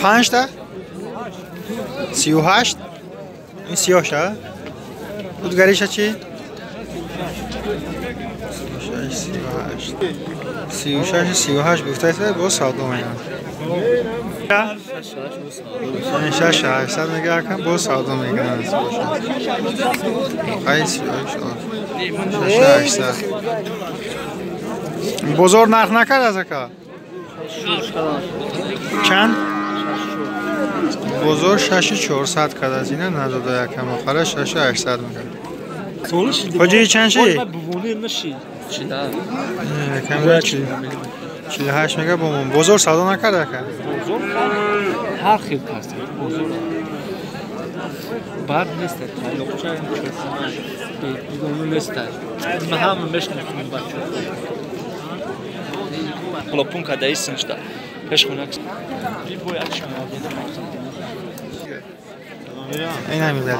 پنج تا 38 این سیاه شه بودگریش چی؟ 36 38 گفته است با ساده میگم 6 800 میگه کم با ساده میگن خیلی 6 800 بزرگ نرخ نکرد از اکا چند؟ بزرگ 6400 کرد از اینه نداده یکم آخره 6800 میگه کجایی چند شی؟ کم 48 میگه بومون بزرگ سادا نکرده که بزرگ هر خیلی کرده بزرگ بعد نیست تعلق چه بدون نیست ما هم میشناسیم بچه حالا پون کده ایستش ده پیش خونه این همین داره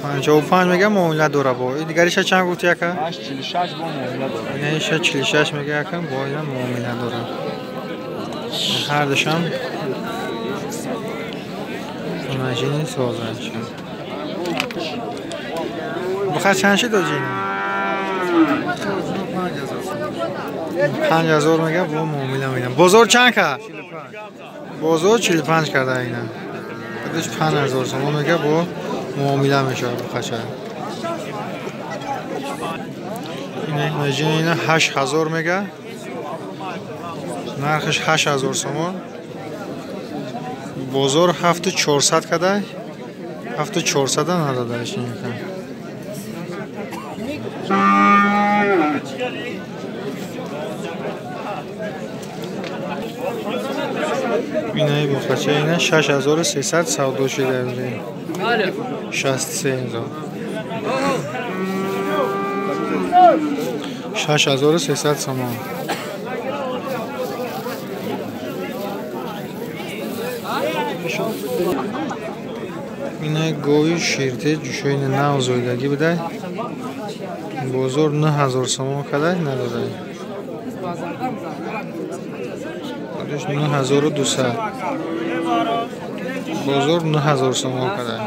55 میگه معامله داره با این دیگریش چند گفتی یکه 46 با معامله داره اینه 46 میگه یکه با این معامله داره هر دوشم ماشین سازنش بخاطر چند شی دو جین 5000 میگه با معامله میدم بزرگ چند که بزرگ 45 کرده اینا خودش 5000 تومان میگه با معامله میشه بخاطر اینه ماشین اینا 8000 میگه نرخش 8000 تومان بزرگ 7400 کده 7400 ندادهش این اینه بخاطر اینه 6300 سودا شده بوده 63000 6300 تومان اینه گوی شیرته جوشوی نه زویدگی بوده بزرگ 9000 تومان کده نداده خودش 9200 بزرگ 9000 تومان کده